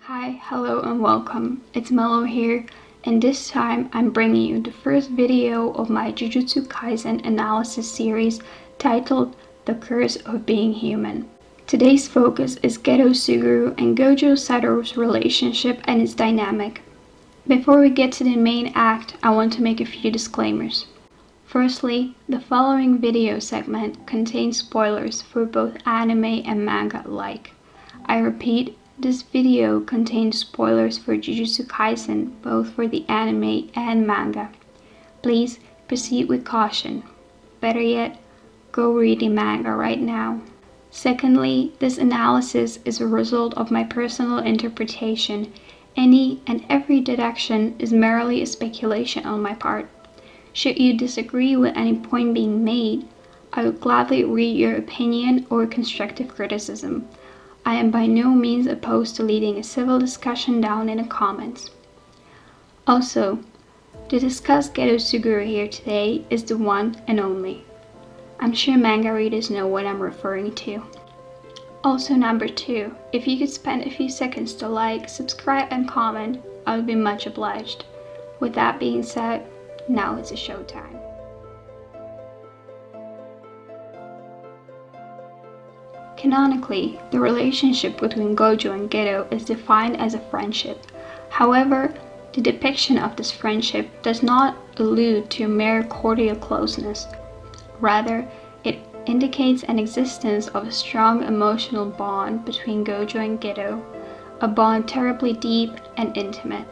Hi, hello and welcome. It's Mello here, and this time I'm bringing you the first video of my Jujutsu Kaisen Analysis series titled The Curse of Being Human. Today's focus is Geto Suguru and Gojo Satoru's relationship and its dynamic. Before we get to the main act, I want to make a few disclaimers. Firstly, the following video segment contains spoilers for both anime and manga alike. I repeat, this video contains spoilers for Jujutsu Kaisen, both for the anime and manga. Please proceed with caution. Better yet, go read the manga right now. Secondly, this analysis is a result of my personal interpretation. Any and every deduction is merely a speculation on my part. Should you disagree with any point being made, I would gladly read your opinion or constructive criticism. I am by no means opposed to leading a civil discussion down in the comments. Also, to discuss Geto Suguru here today is the one and only. I'm sure manga readers know what I'm referring to. Also, number 2, if you could spend a few seconds to like, subscribe and comment, I would be much obliged. With that being said, now it's a showtime. Canonically, the relationship between Gojo and Geto is defined as a friendship. However, the depiction of this friendship does not allude to mere cordial closeness. Rather, it indicates an existence of a strong emotional bond between Gojo and Geto, a bond terribly deep and intimate.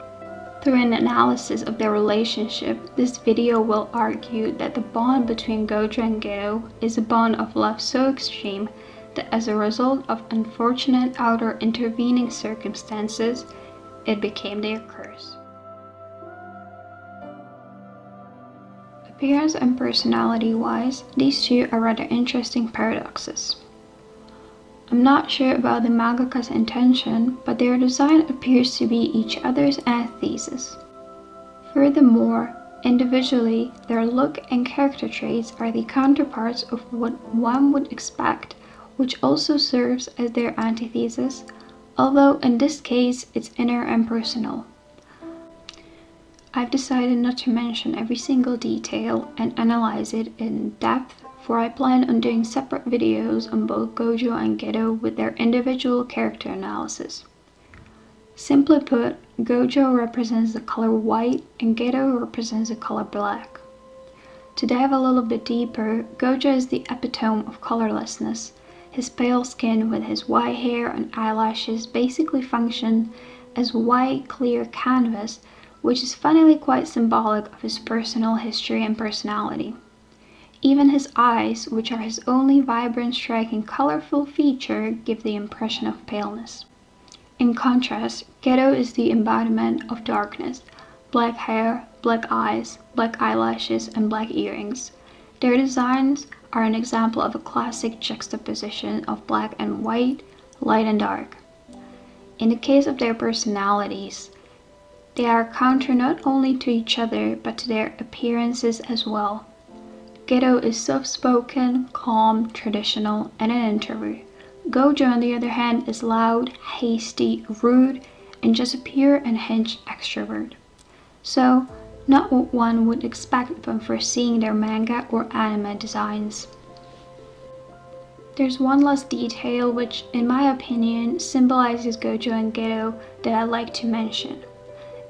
Through an analysis of their relationship, this video will argue that the bond between Gojo and Geto is a bond of love so extreme that as a result of unfortunate outer intervening circumstances, it became their curse. Appearance and personality-wise, these two are rather interesting paradoxes. I'm not sure about the mangaka's intention, but their design appears to be each other's antithesis. Furthermore, individually, their look and character traits are the counterparts of what one would expect, which also serves as their antithesis, although in this case it's inner and personal. I've decided not to mention every single detail and analyze it in depth, for I plan on doing separate videos on both Gojo and Geto with their individual character analysis. Simply put, Gojo represents the color white and Geto represents the color black. To dive a little bit deeper, Gojo is the epitome of colorlessness. His pale skin with his white hair and eyelashes basically function as white, clear canvas, which is funnily quite symbolic of his personal history and personality. Even his eyes, which are his only vibrant, striking, colorful feature, give the impression of paleness. In contrast, Geto is the embodiment of darkness: black hair, black eyes, black eyelashes, and black earrings. Their designs are an example of a classic juxtaposition of black and white, light and dark. In the case of their personalities, they are counter not only to each other but to their appearances as well. Geto is soft-spoken, calm, traditional, and an introvert. Gojo, on the other hand, is loud, hasty, rude, and just a pure and hinged extrovert. So, not what one would expect upon first seeing their manga or anime designs. There's one last detail which, in my opinion, symbolizes Gojo and Geto that I'd like to mention.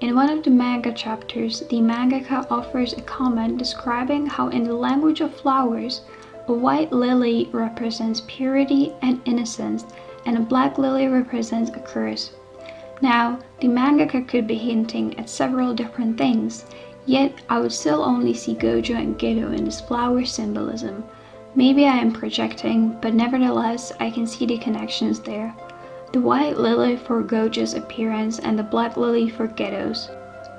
In one of the manga chapters, the mangaka offers a comment describing how in the language of flowers, a white lily represents purity and innocence, and a black lily represents a curse. Now, the mangaka could be hinting at several different things, yet I would still only see Gojo and Geto in this flower symbolism. Maybe I am projecting, but nevertheless I can see the connections there. The white lily for Gojo's appearance and the black lily for Geto's.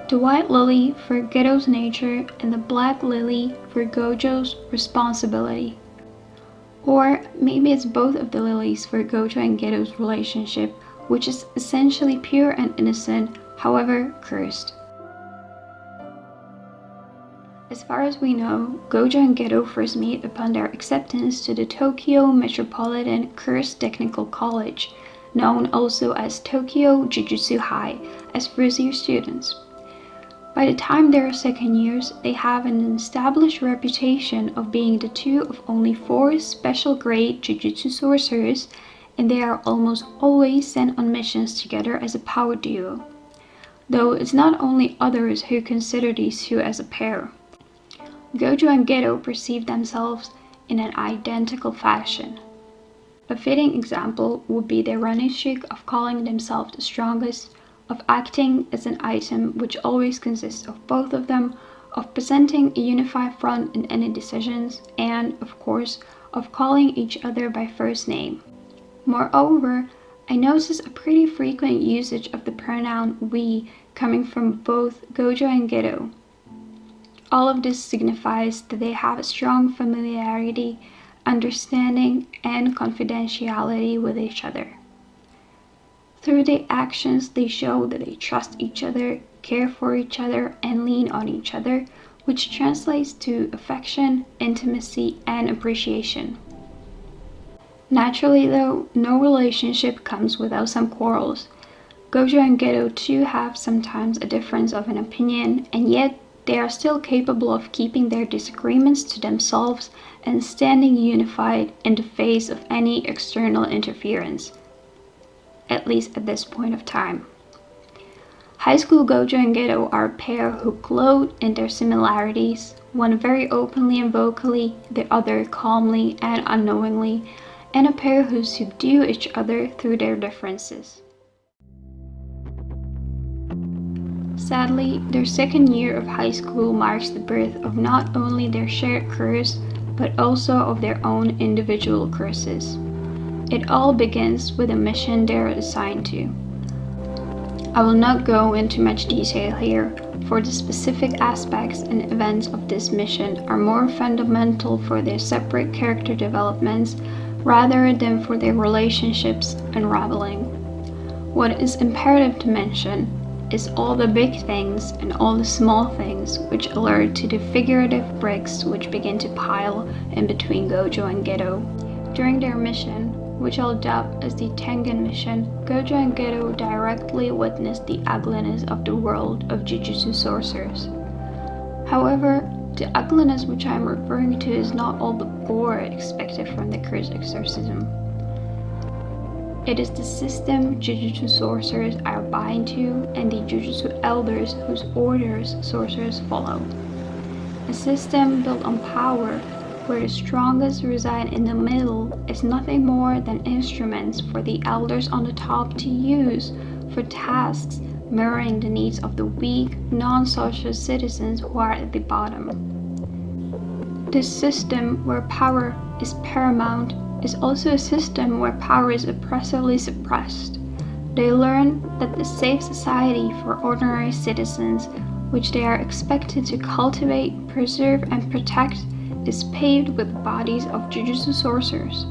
The white lily for Geto's nature and the black lily for Gojo's responsibility. Or maybe it's both of the lilies for Gojo and Geto's relationship, which is essentially pure and innocent, however cursed. As far as we know, Gojo and Geto first meet upon their acceptance to the Tokyo Metropolitan Cursed Technical College, known also as Tokyo Jujutsu High, as first-year students. By the time they are second years, they have an established reputation of being the two of only 4 special grade Jujutsu sorcerers, and they are almost always sent on missions together as a power duo. Though it's not only others who consider these two as a pair. Gojo and Geto perceive themselves in an identical fashion. A fitting example would be their running streak of calling themselves the strongest, of acting as an item which always consists of both of them, of presenting a unified front in any decisions, and, of course, of calling each other by first name. Moreover, I notice a pretty frequent usage of the pronoun we coming from both Gojo and Geto. All of this signifies that they have a strong familiarity, understanding, and confidentiality with each other. Through their actions, they show that they trust each other, care for each other, and lean on each other, which translates to affection, intimacy, and appreciation. Naturally though, no relationship comes without some quarrels. Gojo and Geto too have sometimes a difference of an opinion, and yet they are still capable of keeping their disagreements to themselves and standing unified in the face of any external interference, at least at this point of time. High school Gojo and Geto are a pair who gloat in their similarities, one very openly and vocally, the other calmly and unknowingly, and a pair who subdue each other through their differences. Sadly, their second year of high school marks the birth of not only their shared curse, but also of their own individual curses. It all begins with a mission they are assigned to. I will not go into much detail here, for the specific aspects and events of this mission are more fundamental for their separate character developments rather than for their relationships unraveling. What is imperative to mention is all the big things and all the small things which alert to the figurative bricks which begin to pile in between Gojo and Geto. During their mission, which I'll dub as the Tengen mission, Gojo and Geto directly witness the ugliness of the world of Jujutsu sorcerers. However, the ugliness which I am referring to is not all the gore expected from the curse exorcism. It is the system Jujutsu sorcerers are bound to and the Jujutsu elders whose orders sorcerers follow. A system built on power, where the strongest reside in the middle, is nothing more than instruments for the elders on the top to use for tasks mirroring the needs of the weak, non-social citizens who are at the bottom. This system where power is paramount is also a system where power is oppressively suppressed. They learn that the safe society for ordinary citizens, which they are expected to cultivate, preserve, and protect, is paved with the bodies of Jujutsu sorcerers,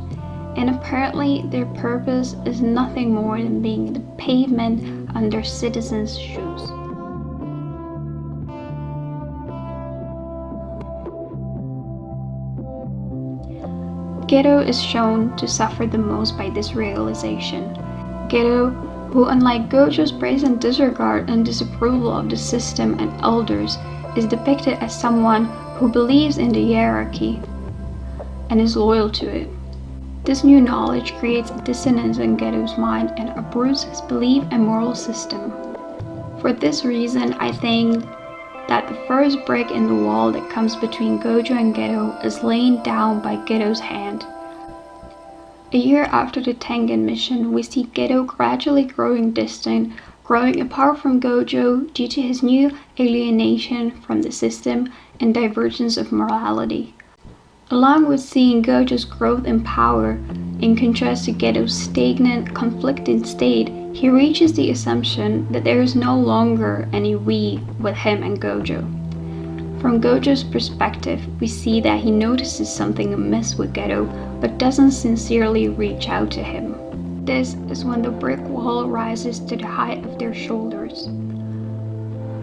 and apparently their purpose is nothing more than being the pavement under citizens' shoes. Geto is shown to suffer the most by this realization. Geto, who unlike Gojo's brazen disregard and disapproval of the system and elders, is depicted as someone who believes in the hierarchy and is loyal to it. This new knowledge creates a dissonance in Geto's mind and uproots his belief and moral system. For this reason, I think that the first break in the wall that comes between Gojo and Geto is laid down by Geto's hand. A year after the Tengen mission, we see Geto gradually growing distant, growing apart from Gojo due to his new alienation from the system and divergence of morality. Along with seeing Gojo's growth in power, in contrast to Geto's stagnant, conflicting state, he reaches the assumption that there is no longer any we with him and Gojo. From Gojo's perspective, we see that he notices something amiss with Geto, but doesn't sincerely reach out to him. This is when the brick wall rises to the height of their shoulders.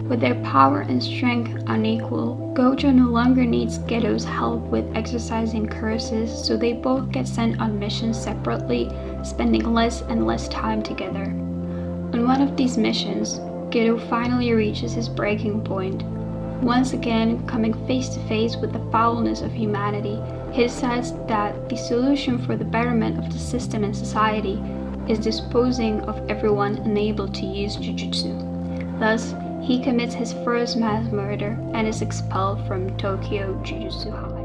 With their power and strength unequal, Gojo no longer needs Geto's help with exercising curses, so they both get sent on missions separately, spending less and less time together. On one of these missions, Geto finally reaches his breaking point. Once again, coming face to face with the foulness of humanity, he decides that the solution for the betterment of the system and society is disposing of everyone unable to use Jujutsu. Thus, he commits his first mass murder and is expelled from Tokyo Jujutsu High.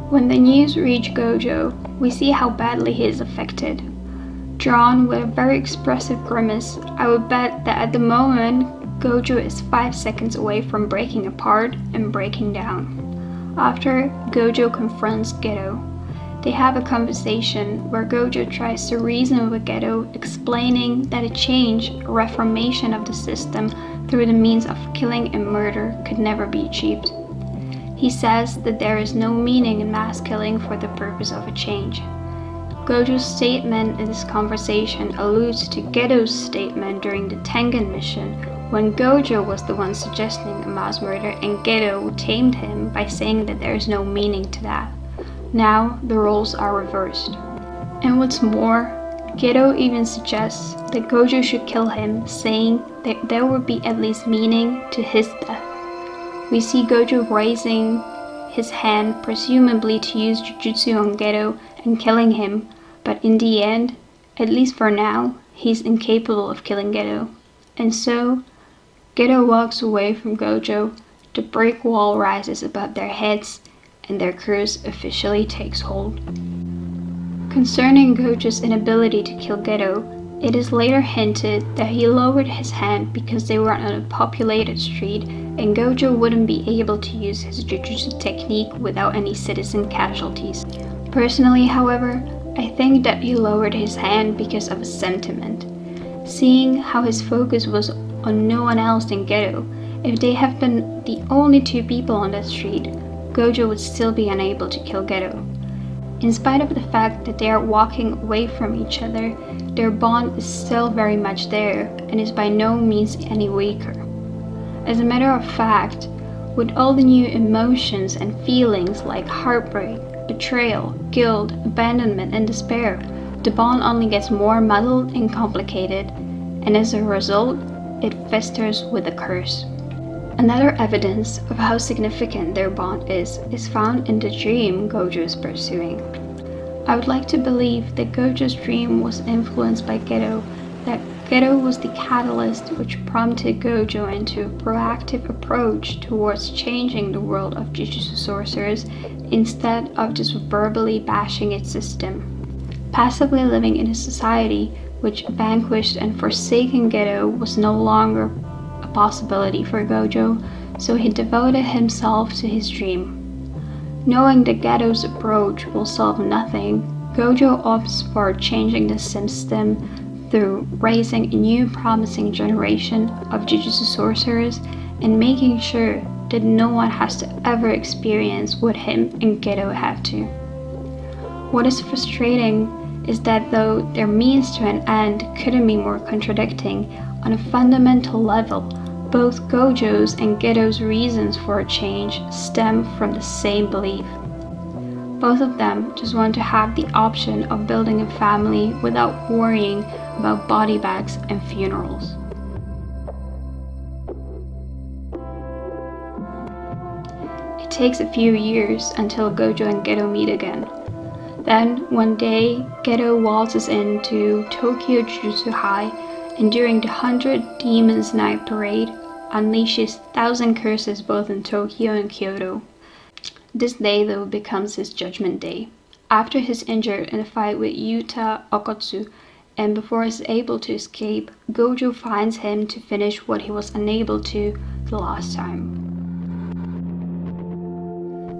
When the news reached Gojo, we see how badly he is affected. Drawn with a very expressive grimace, I would bet that at the moment, Gojo is 5 seconds away from breaking apart and breaking down. After, Gojo confronts Geto. They have a conversation where Gojo tries to reason with Geto, explaining that a change, a reformation of the system through the means of killing and murder could never be achieved. He says that there is no meaning in mass killing for the purpose of a change. Gojo's statement in this conversation alludes to Geto's statement during the Tengen mission, when Gojo was the one suggesting a mass murder and Geto tamed him by saying that there is no meaning to that. Now the roles are reversed. And what's more, Geto even suggests that Gojo should kill him, saying that there would be at least meaning to his death. We see Gojo raising his hand, presumably to use Jujutsu on Geto and killing him, but in the end, at least for now, he's incapable of killing Geto. And so, Geto walks away from Gojo, the brick wall rises above their heads, and their curse officially takes hold. Concerning Gojo's inability to kill Geto, it is later hinted that he lowered his hand because they were on a populated street and Gojo wouldn't be able to use his Jujutsu technique without any citizen casualties. Personally, however, I think that he lowered his hand because of a sentiment. Seeing how his focus was on no one else than Geto, if they have been the only two people on that street, Gojo would still be unable to kill Geto. In spite of the fact that they are walking away from each other, their bond is still very much there and is by no means any weaker. As a matter of fact, with all the new emotions and feelings like heartbreak, betrayal, guilt, abandonment, and despair, the bond only gets more muddled and complicated, and as a result, it festers with a curse. Another evidence of how significant their bond is found in the dream Gojo is pursuing. I would like to believe that Gojo's dream was influenced by Geto, that Geto was the catalyst which prompted Gojo into a proactive approach towards changing the world of Jujutsu sorcerers instead of just verbally bashing its system. Passively living in a society which vanquished and forsaken Geto was no longer a possibility for Gojo, so he devoted himself to his dream. Knowing that Geto's approach will solve nothing, Gojo opts for changing the system through raising a new promising generation of Jujutsu sorcerers and making sure that no one has to ever experience what him and Geto have to. What is frustrating is that though their means to an end couldn't be more contradicting, on a fundamental level, both Gojo's and Geto's reasons for a change stem from the same belief. Both of them just want to have the option of building a family without worrying about body bags and funerals. It takes a few years until Gojo and Geto meet again. Then, one day, Geto waltzes into Tokyo Jujutsu High and during the 100 Demons Night Parade, unleashes 1,000 curses both in Tokyo and Kyoto. This day though becomes his judgment day. After he's injured in a fight with Yuta Okotsu, and before he's able to escape, Gojo finds him to finish what he was unable to the last time.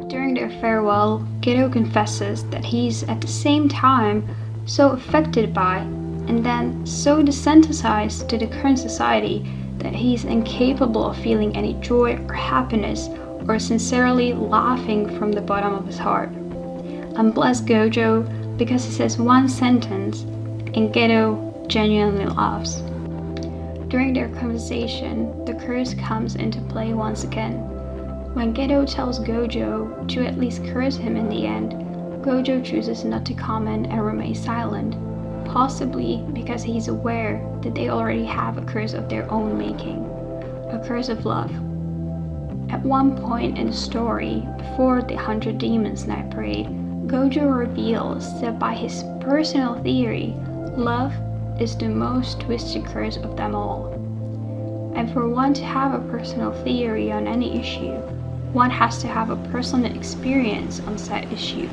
During their farewell, Geto confesses that he's at the same time so affected by and then so desensitized to the current society that he's incapable of feeling any joy or happiness or sincerely laughing from the bottom of his heart. And bless Gojo because he says one sentence and Geto genuinely laughs. During their conversation, the curse comes into play once again. When Geto tells Gojo to at least curse him in the end, Gojo chooses not to comment and remain silent, possibly because he's aware that they already have a curse of their own making, a curse of love. At one point in the story, before the 100 Demons Night Parade, Gojo reveals that by his personal theory, love is the most twisted curse of them all. And for one to have a personal theory on any issue, one has to have a personal experience on said issue.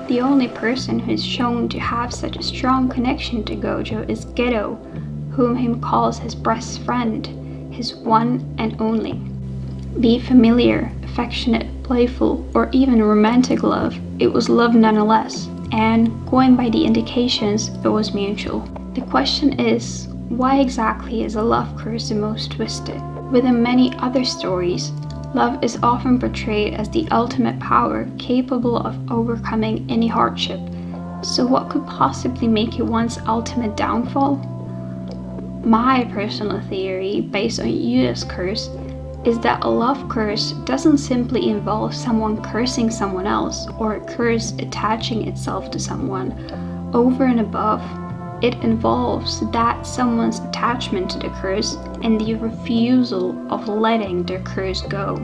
The only person who is shown to have such a strong connection to Gojo is Geto, whom he calls his best friend, his one and only. Be it familiar, affectionate, playful, or even romantic love, it was love nonetheless, and going by the indications, it was mutual. The question is, why exactly is a love curse the most twisted? Within many other stories, love is often portrayed as the ultimate power capable of overcoming any hardship. So what could possibly make it one's ultimate downfall? My personal theory, based on Yuda's curse, is that a love curse doesn't simply involve someone cursing someone else or a curse attaching itself to someone. Over and above, it involves that someone's attachment to the curse and the refusal of letting their curse go.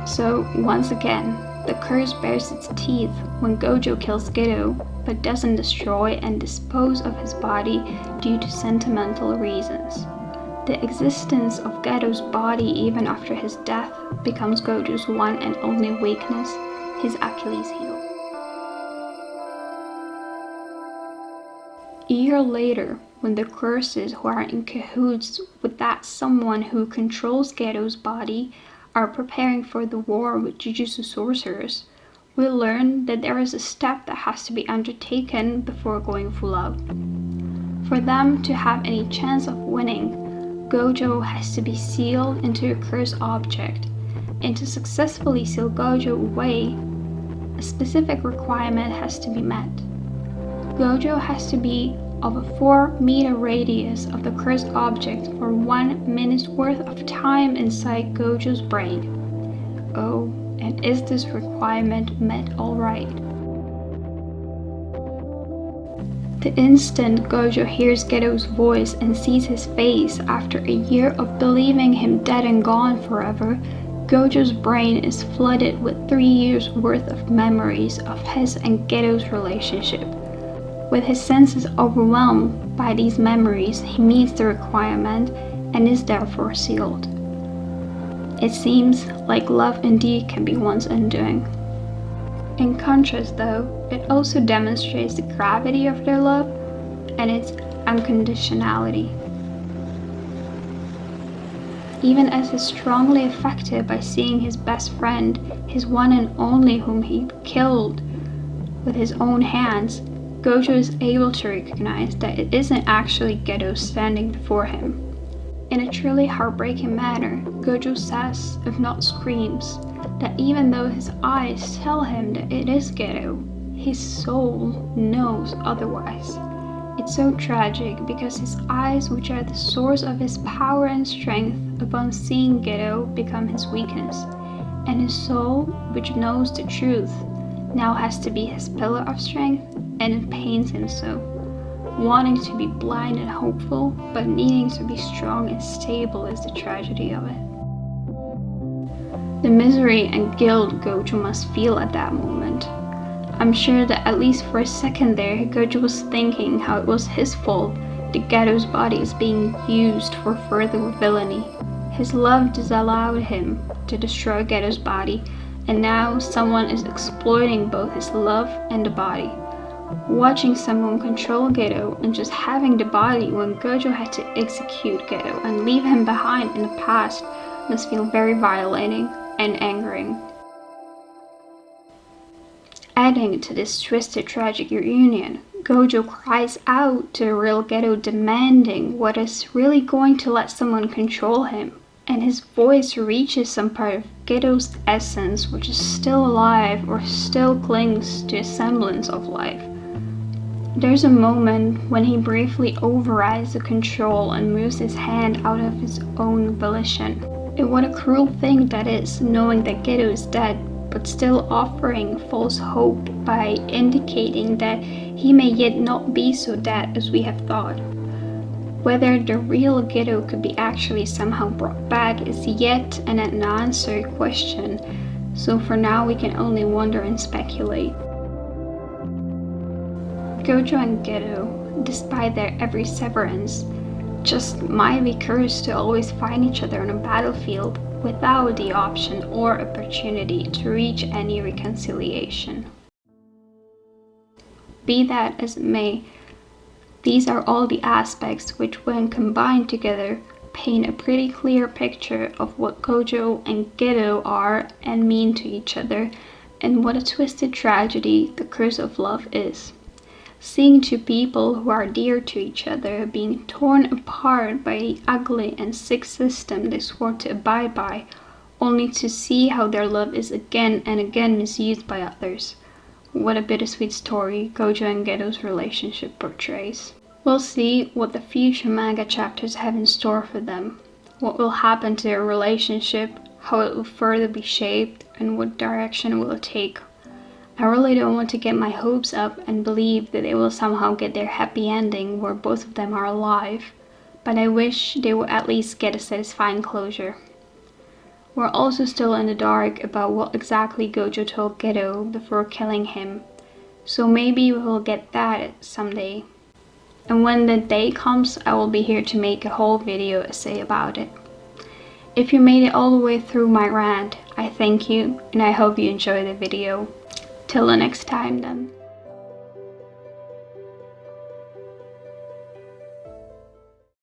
So once again, the curse bears its teeth when Gojo kills Geto, but doesn't destroy and dispose of his body due to sentimental reasons. The existence of Geto's body even after his death becomes Gojo's one and only weakness, his Achilles heel. A year later, when the curses who are in cahoots with that someone who controls Geto's body are preparing for the war with Jujutsu sorcerers, we learn that there is a step that has to be undertaken before going full out. For them to have any chance of winning, Gojo has to be sealed into a cursed object, and to successfully seal Gojo away, a specific requirement has to be met. Gojo has to be of a 4-meter radius of the cursed object for 1 minute's worth of time inside Gojo's brain. Oh, and is this requirement met alright? The instant Gojo hears Geto's voice and sees his face after a year of believing him dead and gone forever, Gojo's brain is flooded with 3 years worth of memories of his and Geto's relationship. With his senses overwhelmed by these memories, he meets the requirement and is therefore sealed. It seems like love indeed can be one's undoing. In contrast though, it also demonstrates the gravity of their love and its unconditionality. Even as he's strongly affected by seeing his best friend, his one and only whom he killed with his own hands, Gojo is able to recognize that it isn't actually Geto standing before him. In a truly heartbreaking manner, Gojo says, if not screams, that even though his eyes tell him that it is Geto, his soul knows otherwise. It's so tragic because his eyes, which are the source of his power and strength, upon seeing Geto become his weakness, and his soul, which knows the truth, now has to be his pillar of strength, and it pains him so. Wanting to be blind and hopeful, but needing to be strong and stable is the tragedy of it. The misery and guilt Gojo must feel at that moment. I'm sure that at least for a second there, Gojo was thinking how it was his fault that Geto's body is being used for further villainy. His love disallowed him to destroy Geto's body, and now someone is exploiting both his love and the body. Watching someone control Geto and just having the body when Gojo had to execute Geto and leave him behind in the past must feel very violating and angering. Adding to this twisted tragic reunion, Gojo cries out to the real Geto demanding what is really going to let someone control him, and his voice reaches some part of Geto's essence which is still alive or still clings to a semblance of life. There's a moment when he briefly overrides the control and moves his hand out of his own volition. And what a cruel thing that is, knowing that Geto is dead, but still offering false hope by indicating that he may yet not be so dead as we have thought. Whether the real Geto could be actually somehow brought back is yet an unanswered question, so for now we can only wonder and speculate. Gojo and Geto, despite their every severance, just might be cursed to always find each other on a battlefield without the option or opportunity to reach any reconciliation. Be that as it may, these are all the aspects which, when combined together, paint a pretty clear picture of what Gojo and Geto are and mean to each other, and what a twisted tragedy the curse of love is. Seeing two people who are dear to each other being torn apart by the ugly and sick system they swore to abide by, only to see how their love is again and again misused by others. What a bittersweet story Gojo and Geto's relationship portrays. We'll see what the future manga chapters have in store for them, what will happen to their relationship, how it will further be shaped, and what direction it will take. I really don't want to get my hopes up and believe that they will somehow get their happy ending where both of them are alive, but I wish they will at least get a satisfying closure. We're also still in the dark about what exactly Gojo told Geto before killing him, so maybe we will get that someday. And when the day comes, I will be here to make a whole video essay about it. If you made it all the way through my rant, I thank you and I hope you enjoy the video. Till the next time then.